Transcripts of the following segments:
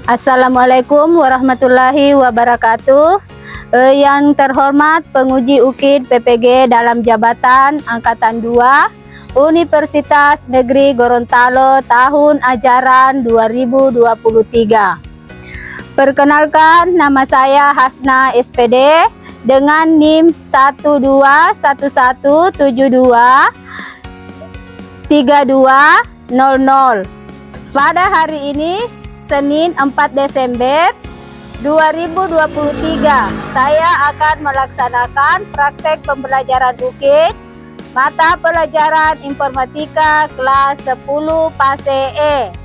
Assalamualaikum warahmatullahi wabarakatuh. Yang terhormat penguji UKID PPG dalam jabatan Angkatan 2 Universitas Negeri Gorontalo tahun ajaran 2023. Perkenalkan, nama saya Hasna SPD dengan NIM 1211723200. Pada hari ini Senin 4 Desember 2023, saya akan melaksanakan praktek pembelajaran UKID mata pelajaran informatika kelas 10 PASE E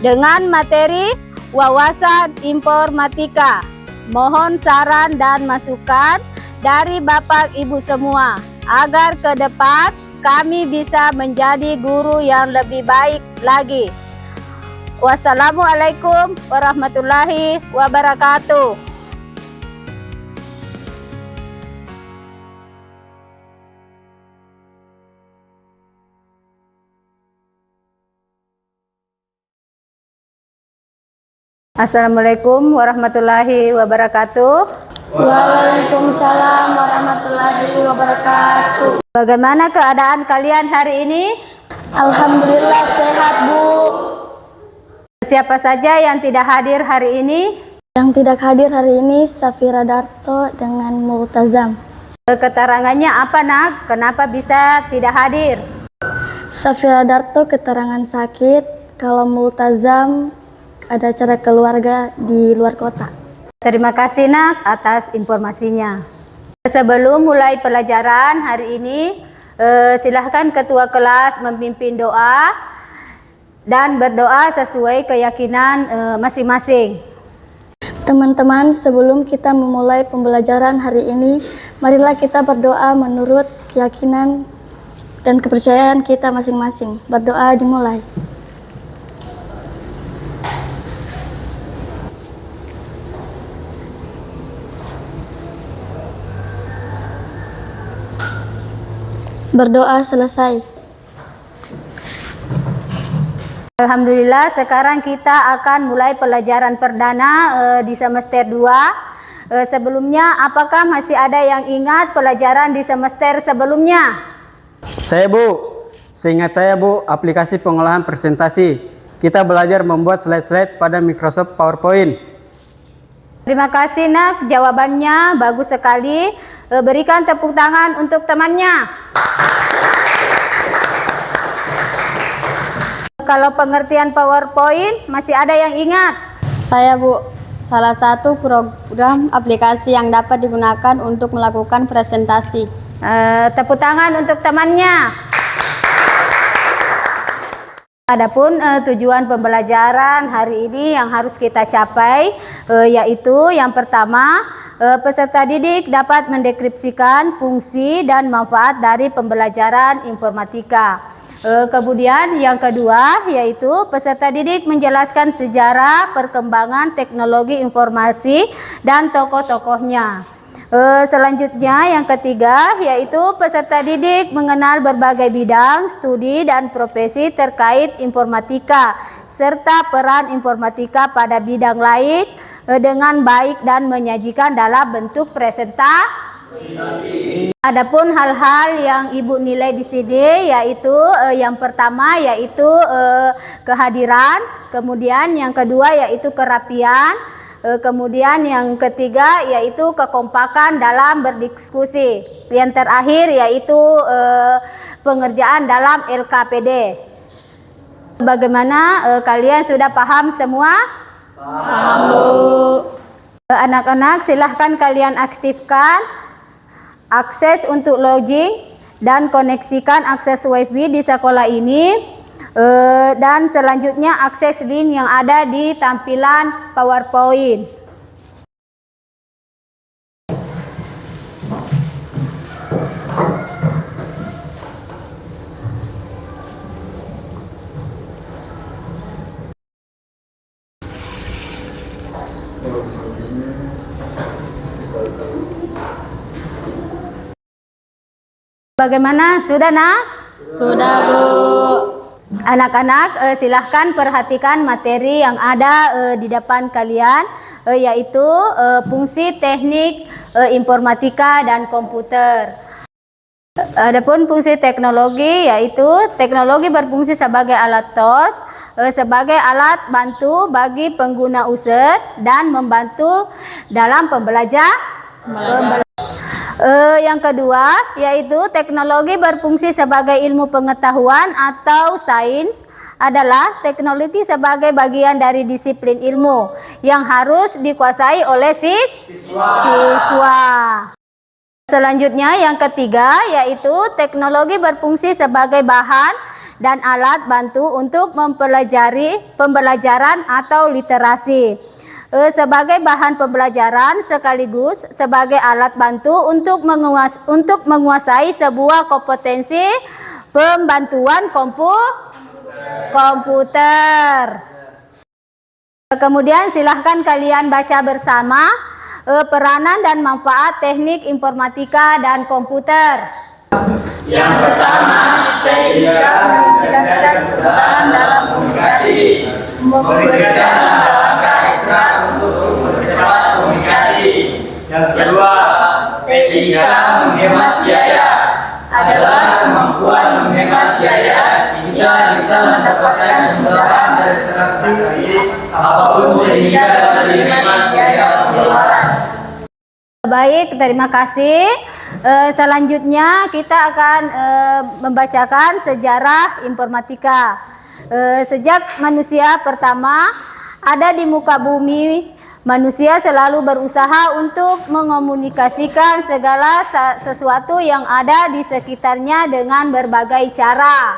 dengan materi wawasan informatika. Mohon saran dan masukan dari Bapak Ibu semua agar ke depan kami bisa menjadi guru yang lebih baik lagi. Wassalamualaikum warahmatullahi wabarakatuh. Assalamualaikum warahmatullahi wabarakatuh. Waalaikumsalam warahmatullahi wabarakatuh. Bagaimana keadaan kalian hari ini? Alhamdulillah sehat, Bu. Siapa saja yang tidak hadir hari ini? Yang tidak hadir hari ini Safira Darto dengan Multazam. Keterangannya apa, Nak? Kenapa bisa tidak hadir? Safira Darto keterangan sakit, kalau Multazam ada acara keluarga di luar kota. Terima kasih, Nak, atas informasinya. Sebelum mulai pelajaran hari ini, silahkan ketua kelas memimpin doa dan berdoa sesuai keyakinan masing-masing. Teman-teman, sebelum kita memulai pembelajaran hari ini, marilah kita berdoa menurut keyakinan dan kepercayaan kita masing-masing. Berdoa dimulai. Berdoa selesai. Alhamdulillah, sekarang kita akan mulai pelajaran perdana di semester 2. Sebelumnya, apakah masih ada yang ingat pelajaran di semester sebelumnya? Saya, Bu. Seingat saya, Bu, aplikasi pengolahan presentasi. Kita belajar membuat slide-slide pada Microsoft PowerPoint. Terima kasih, Nak. Jawabannya bagus sekali. Berikan tepuk tangan untuk temannya. Kalau pengertian PowerPoint, masih ada yang ingat? Saya, Bu. Salah satu program aplikasi yang dapat digunakan untuk melakukan presentasi. Tepuk tangan untuk temannya. Adapun tujuan pembelajaran hari ini yang harus kita capai yaitu yang pertama, peserta didik dapat mendeskripsikan fungsi dan manfaat dari pembelajaran informatika. Kemudian yang kedua yaitu peserta didik menjelaskan sejarah perkembangan teknologi informasi dan tokoh-tokohnya. Selanjutnya yang ketiga yaitu peserta didik mengenal berbagai bidang studi dan profesi terkait informatika serta peran informatika pada bidang lain dengan baik dan menyajikan dalam bentuk presentasi. Adapun hal-hal yang Ibu nilai di sini yaitu yang pertama yaitu kehadiran, kemudian yang kedua yaitu kerapian, kemudian yang ketiga yaitu kekompakan dalam berdiskusi, yang terakhir yaitu pengerjaan dalam LKPD. Bagaimana, kalian sudah paham semua? Paham, Bu. Anak-anak, silahkan kalian aktifkan akses untuk login dan koneksikan akses WiFi di sekolah ini, dan selanjutnya akses link yang ada di tampilan PowerPoint. Bagaimana? Sudah, Nak? Sudah, Bu. Anak-anak silahkan perhatikan materi yang ada di depan kalian, yaitu fungsi teknik informatika dan komputer. Adapun fungsi teknologi, yaitu teknologi berfungsi sebagai alat tools, sebagai alat bantu bagi pengguna user dan membantu dalam pembelajaran. Yang kedua, yaitu teknologi berfungsi sebagai ilmu pengetahuan atau sains, adalah teknologi sebagai bagian dari disiplin ilmu yang harus dikuasai oleh siswa. Selanjutnya yang ketiga, yaitu teknologi berfungsi sebagai bahan dan alat bantu untuk mempelajari pembelajaran atau literasi. Sebagai bahan pembelajaran sekaligus sebagai alat bantu untuk menguasai sebuah kompetensi pembantuan komputer. Kemudian silahkan kalian baca bersama peranan dan manfaat teknik informatika dan komputer. Yang pertama, TIK meningkatkan kebutuhan dalam komunikasi, memberikan langkah ekstra untuk mempercepat komunikasi. Yang kedua, TIK menghemat biaya, adalah kemampuan menghemat biaya. Kita bisa mendapatkan kemudahan dari transaksi apapun sehingga dapat menghemat biaya pengeluaran. Baik, terima kasih. Selanjutnya kita akan membacakan sejarah informatika. Sejak manusia pertama ada di muka bumi, manusia selalu berusaha untuk mengomunikasikan segala sesuatu yang ada di sekitarnya dengan berbagai cara.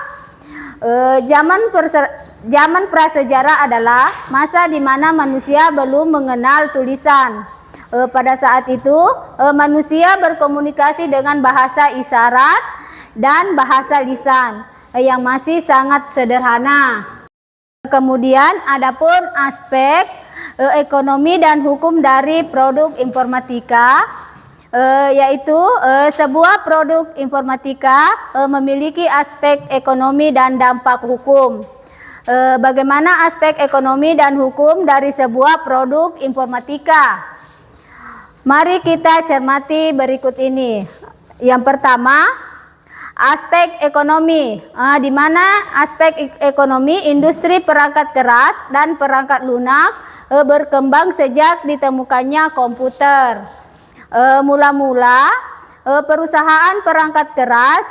Zaman prasejarah adalah masa di mana manusia belum mengenal tulisan. Pada saat itu manusia berkomunikasi dengan bahasa isyarat dan bahasa lisan yang masih sangat sederhana. Kemudian adapun aspek ekonomi dan hukum dari produk informatika, yaitu sebuah produk informatika memiliki aspek ekonomi dan dampak hukum. Bagaimana aspek ekonomi dan hukum dari sebuah produk informatika? Mari kita cermati berikut ini. Yang pertama, aspek ekonomi, di mana aspek ekonomi industri perangkat keras dan perangkat lunak berkembang sejak ditemukannya komputer. Mula-mula perusahaan perangkat keras,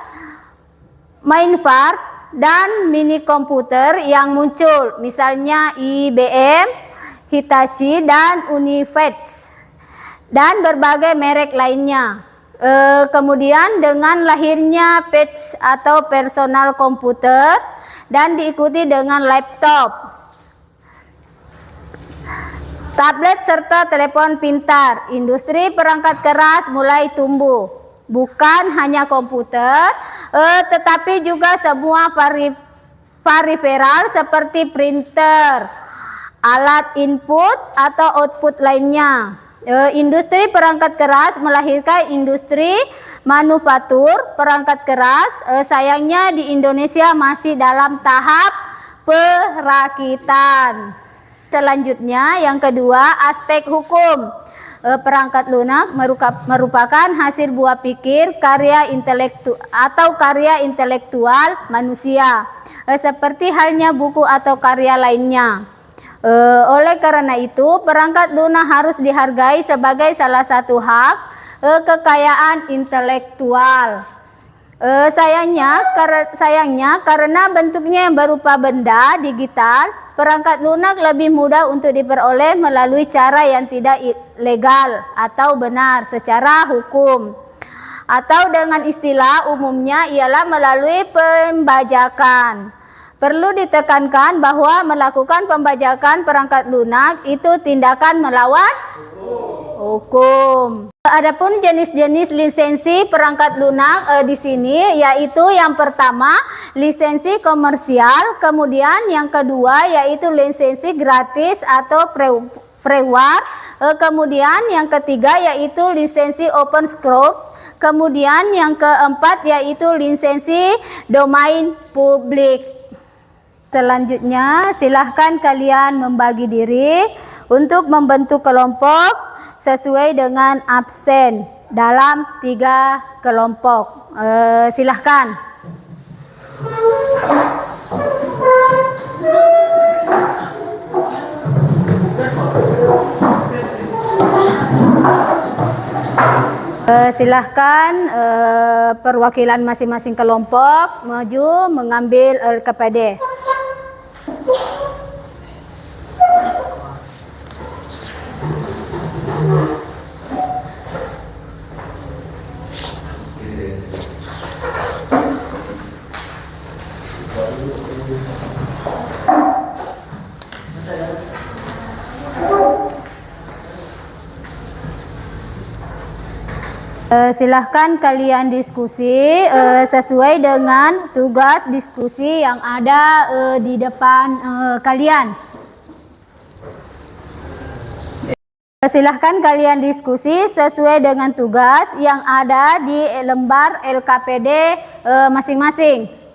mainframe dan mini komputer yang muncul, misalnya IBM, Hitachi dan Unifax, dan berbagai merek lainnya. Kemudian dengan lahirnya PC atau personal komputer dan diikuti dengan laptop, tablet serta telepon pintar, industri perangkat keras mulai tumbuh. Bukan hanya komputer, tetapi juga semua peripheral seperti printer, alat input atau output lainnya. Industri perangkat keras melahirkan industri manufaktur perangkat keras. Sayangnya di Indonesia masih dalam tahap perakitan. Selanjutnya yang kedua, aspek hukum. Perangkat lunak merupakan hasil buah pikir karya intelektual manusia, seperti halnya buku atau karya lainnya. Oleh karena itu, perangkat lunak harus dihargai sebagai salah satu hak kekayaan intelektual. Sayangnya karena bentuknya yang berupa benda digital, perangkat lunak lebih mudah untuk diperoleh melalui cara yang tidak legal atau benar secara hukum, atau dengan istilah umumnya ialah melalui pembajakan. Perlu ditekankan bahwa melakukan pembajakan perangkat lunak itu tindakan melawan hukum. Adapun jenis-jenis lisensi perangkat lunak di sini, yaitu yang pertama lisensi komersial, kemudian yang kedua yaitu lisensi gratis atau freeware, kemudian yang ketiga yaitu lisensi open source, kemudian yang keempat yaitu lisensi domain publik. Selanjutnya, silahkan kalian membagi diri untuk membentuk kelompok sesuai dengan absen dalam 3 kelompok. Silahkan. Silahkan perwakilan masing-masing kelompok maju mengambil LKPD. Silahkan kalian diskusi sesuai dengan tugas diskusi yang ada di depan kalian. Silahkan kalian diskusi sesuai dengan tugas yang ada di lembar LKPD masing-masing.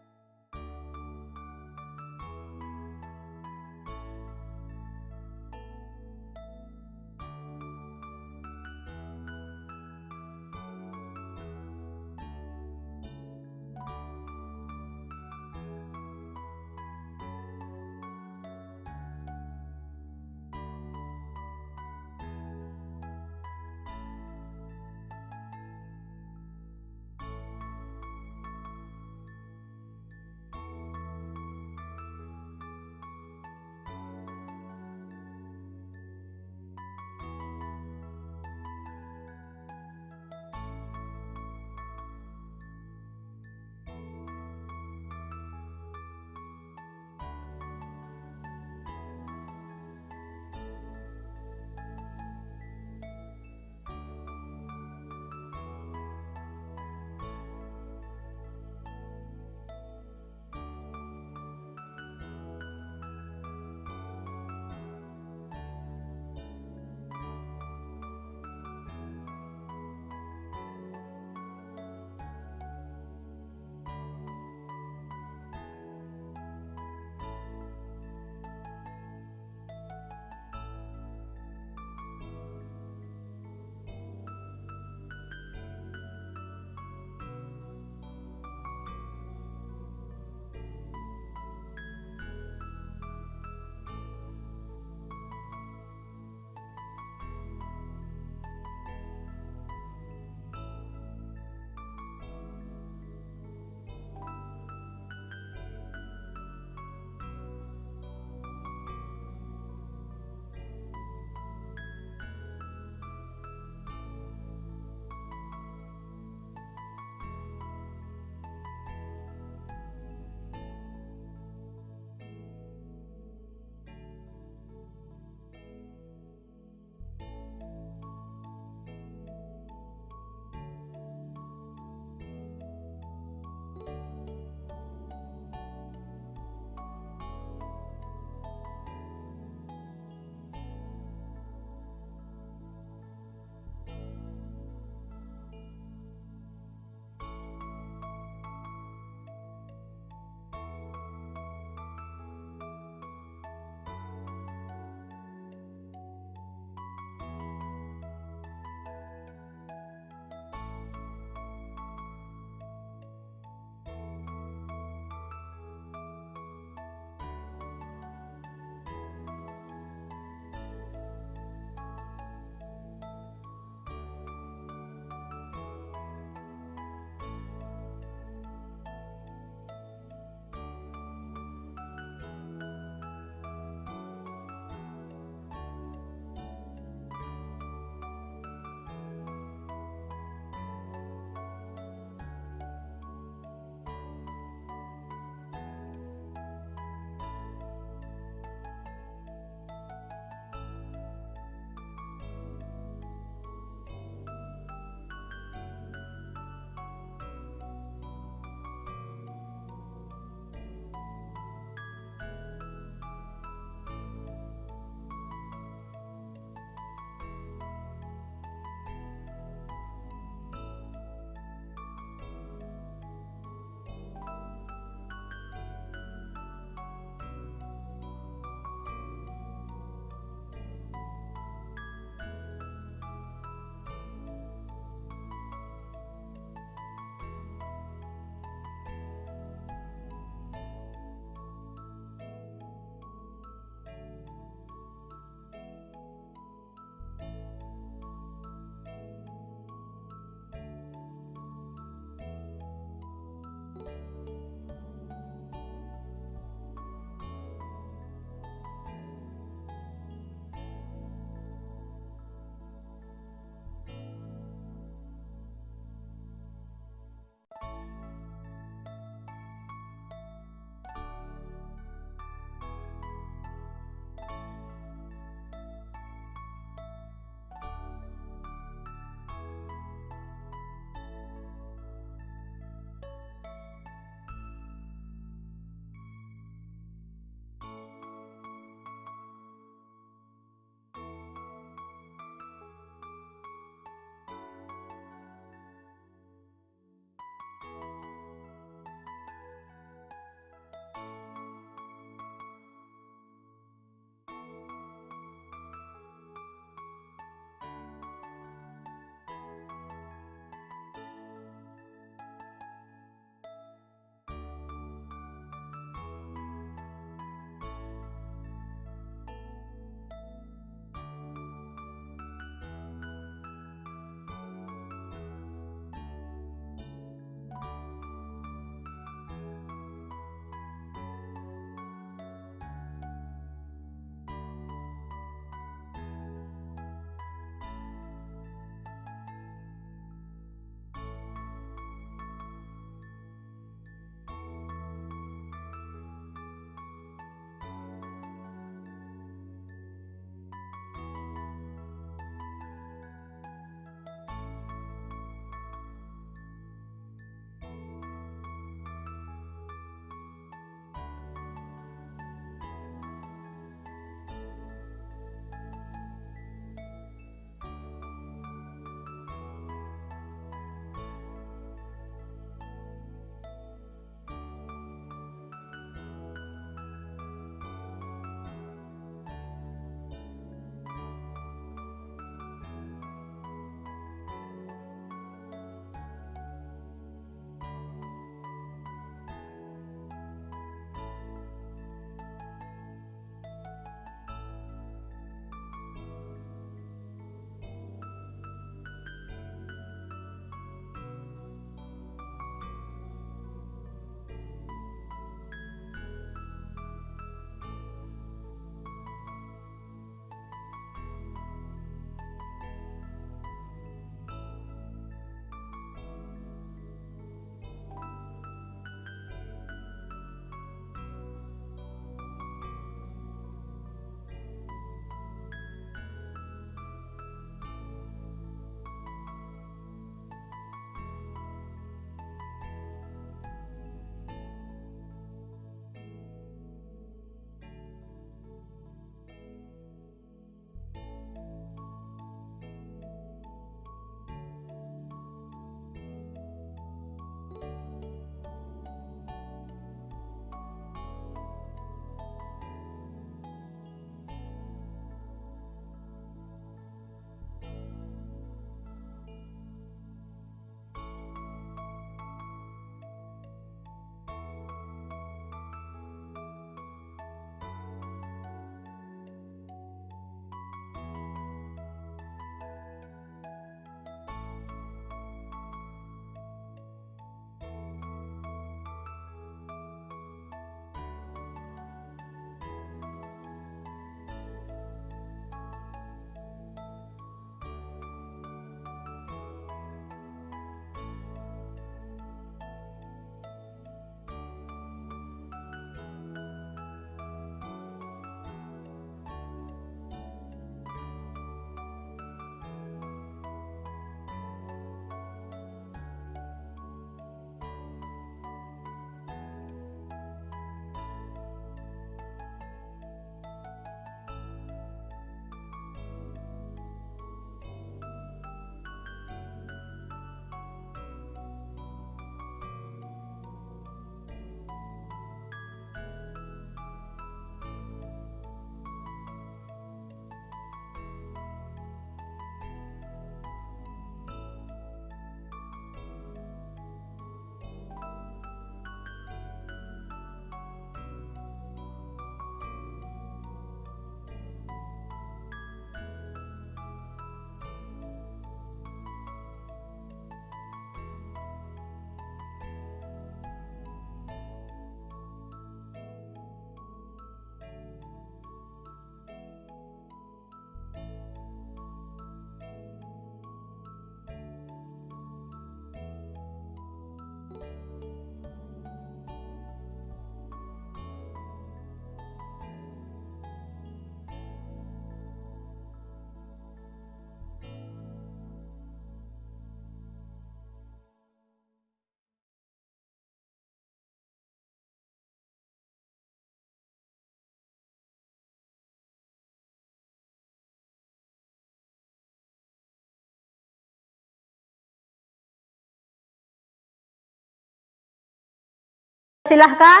Silahkan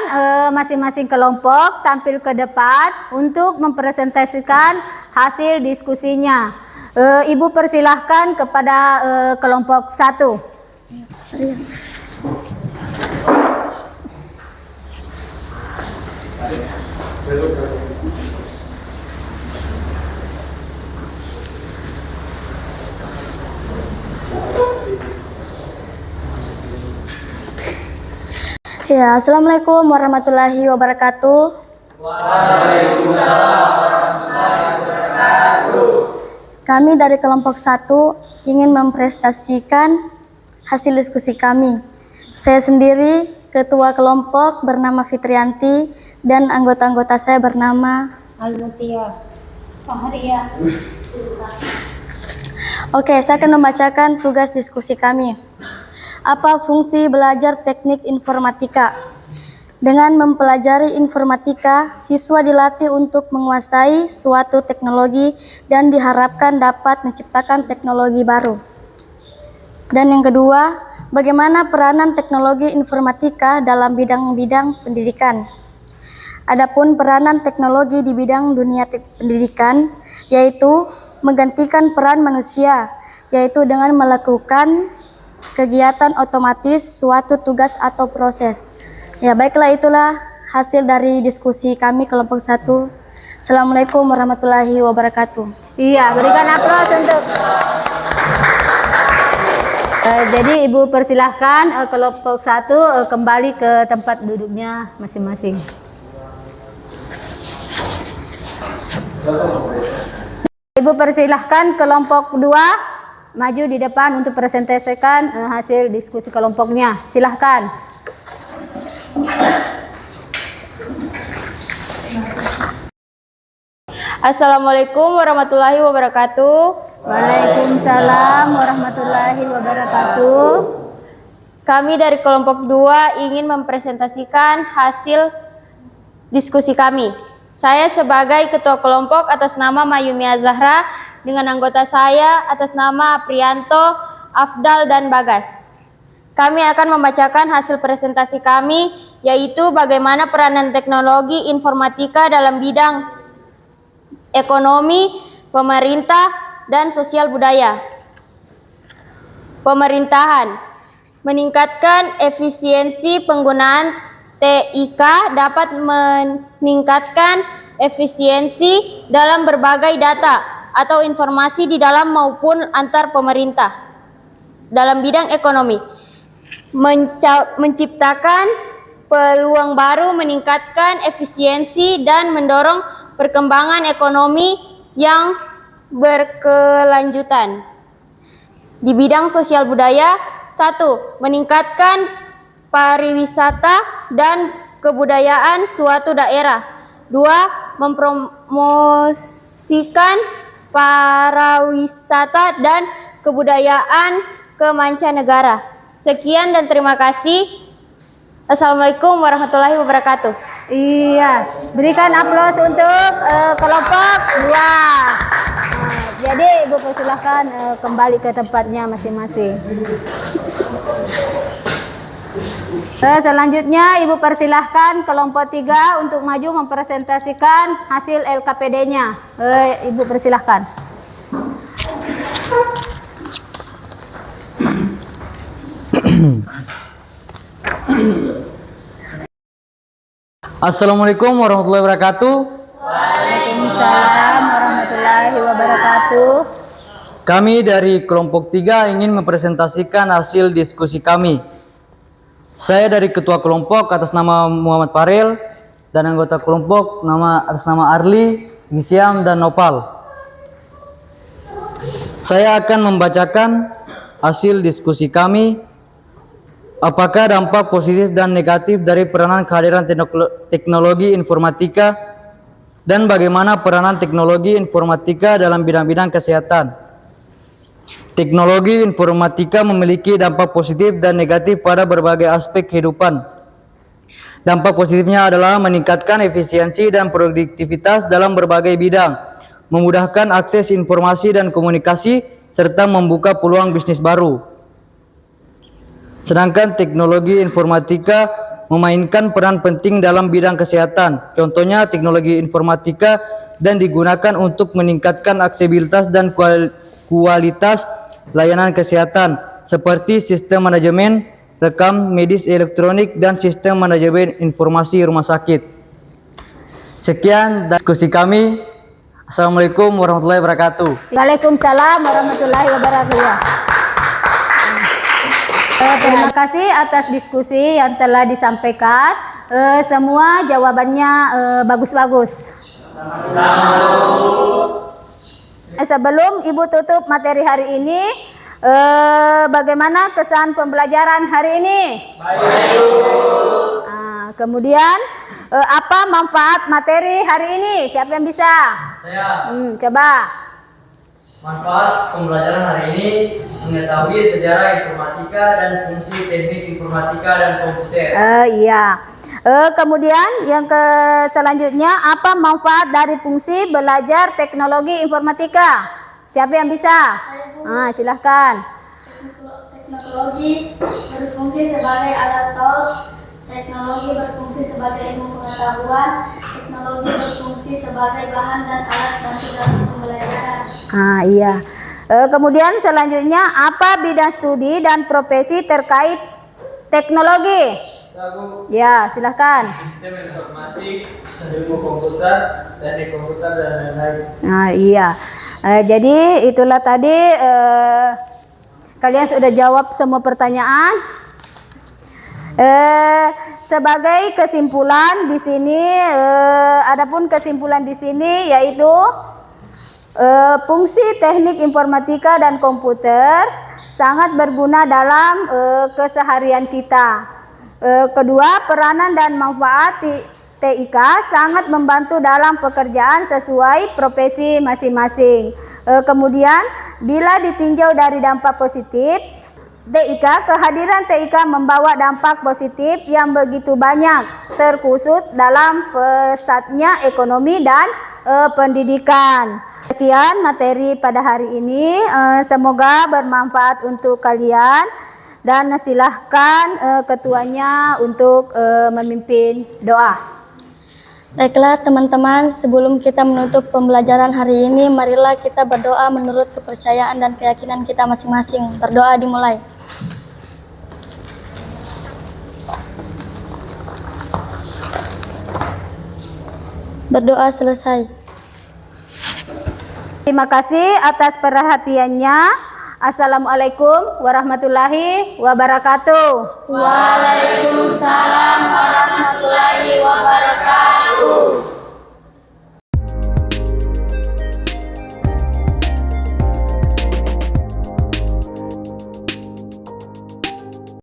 masing-masing kelompok tampil ke depan untuk mempresentasikan hasil diskusinya. Ibu persilahkan kepada kelompok 1. Ya, Assalamualaikum warahmatullahi wabarakatuh. Waalaikumsalam warahmatullahi wabarakatuh. Kami dari kelompok 1 ingin mempresentasikan hasil diskusi kami. Saya sendiri, ketua kelompok bernama Fitrianti, dan anggota-anggota saya bernama Al-Mutia, Fahria. Oke, saya akan membacakan tugas diskusi kami. Apa fungsi belajar teknik informatika? Dengan mempelajari informatika, siswa dilatih untuk menguasai suatu teknologi dan diharapkan dapat menciptakan teknologi baru. Dan yang kedua, bagaimana peranan teknologi informatika dalam bidang-bidang pendidikan? Adapun peranan teknologi di bidang dunia pendidikan, yaitu menggantikan peran manusia, yaitu dengan melakukan kegiatan otomatis suatu tugas atau proses. Ya, baiklah, itulah hasil dari diskusi kami kelompok 1. Assalamualaikum warahmatullahi wabarakatuh. Iya, berikan aplaus untuk. Jadi Ibu persilahkan kelompok 1 kembali ke tempat duduknya masing-masing. Ibu persilahkan kelompok 2 maju di depan untuk presentasikan hasil diskusi kelompoknya. Silahkan. Assalamualaikum warahmatullahi wabarakatuh. Waalaikumsalam warahmatullahi wabarakatuh. Kami dari kelompok 2 ingin mempresentasikan hasil diskusi kami. Saya sebagai ketua kelompok atas nama Mayumia Zahra dengan anggota saya atas nama Aprianto, Afdal, dan Bagas. Kami akan membacakan hasil presentasi kami, yaitu bagaimana peranan teknologi informatika dalam bidang ekonomi, pemerintah, dan sosial budaya. Pemerintahan meningkatkan efisiensi penggunaan TIK dapat meningkatkan efisiensi dalam berbagai data atau informasi di dalam maupun antar pemerintah. Dalam bidang ekonomi, menciptakan peluang baru, meningkatkan efisiensi, dan mendorong perkembangan ekonomi yang berkelanjutan. Di bidang sosial budaya, 1. Meningkatkan pariwisata dan kebudayaan suatu daerah. 2. Mempromosikan pariwisata dan kebudayaan ke mancanegara. Sekian dan terima kasih. Assalamualaikum warahmatullahi wabarakatuh. Iya, berikan aplaus untuk kelompok 2. Jadi Ibu persilahkan kembali ke tempatnya masing-masing. Selanjutnya Ibu persilahkan kelompok 3 untuk maju mempresentasikan hasil LKPD-nya. Ibu persilahkan. Assalamualaikum warahmatullahi wabarakatuh. Waalaikumsalam warahmatullahi wabarakatuh. Kami dari kelompok 3 ingin mempresentasikan hasil diskusi kami. Saya dari ketua kelompok atas nama Muhammad Farel dan anggota kelompok atas nama Arli, Gisiam, dan Nopal. Saya akan membacakan hasil diskusi kami. Apakah dampak positif dan negatif dari peranan kehadiran teknologi informatika dan bagaimana peranan teknologi informatika dalam bidang-bidang kesehatan? Teknologi informatika memiliki dampak positif dan negatif pada berbagai aspek kehidupan. Dampak positifnya adalah meningkatkan efisiensi dan produktivitas dalam berbagai bidang, memudahkan akses informasi dan komunikasi, serta membuka peluang bisnis baru. Sedangkan teknologi informatika memainkan peran penting dalam bidang kesehatan. Contohnya teknologi informatika dan digunakan untuk meningkatkan aksesibilitas dan kualitas layanan kesehatan seperti sistem manajemen rekam medis elektronik dan sistem manajemen informasi rumah sakit. Sekian diskusi kami. Assalamualaikum warahmatullahi wabarakatuh. Waalaikumsalam warahmatullahi wabarakatuh. Terima kasih atas diskusi yang telah disampaikan. Semua jawabannya bagus-bagus. Sebelum Ibu tutup materi hari ini, bagaimana kesan pembelajaran hari ini? Kemudian apa manfaat materi hari ini? Siapa yang bisa? Saya. Coba. Manfaat pembelajaran hari ini mengetahui sejarah informatika dan fungsi teknik informatika dan komputer. Iya. Kemudian yang selanjutnya, apa manfaat dari fungsi belajar teknologi informatika? Siapa yang bisa? Silahkan. Teknologi berfungsi sebagai alat tools, teknologi berfungsi sebagai ilmu pengetahuan, teknologi berfungsi sebagai bahan dan alat bantu dalam pembelajaran. Iya. Kemudian selanjutnya, apa bidang studi dan profesi terkait teknologi? Ya, silahkan. Sistem informasi, ilmu komputer, teknik komputer dan lain-lain. Iya. Jadi itulah tadi kalian sudah jawab semua pertanyaan. Sebagai kesimpulan di sini, adapun kesimpulan di sini yaitu fungsi teknik informatika dan komputer sangat berguna dalam keseharian kita. Kedua, peranan dan manfaat TIK sangat membantu dalam pekerjaan sesuai profesi masing-masing. Kemudian, bila ditinjau dari dampak positif, kehadiran TIK membawa dampak positif yang begitu banyak, terkhusus dalam pesatnya ekonomi dan pendidikan. Sekian materi pada hari ini, semoga bermanfaat untuk kalian. Dan silahkan ketuanya untuk memimpin doa. Baiklah teman-teman, sebelum kita menutup pembelajaran hari ini, marilah kita berdoa menurut kepercayaan dan keyakinan kita masing-masing. Berdoa dimulai. Berdoa selesai. Terima kasih atas perhatiannya. Assalamualaikum warahmatullahi wabarakatuh. Waalaikumsalam warahmatullahi wabarakatuh.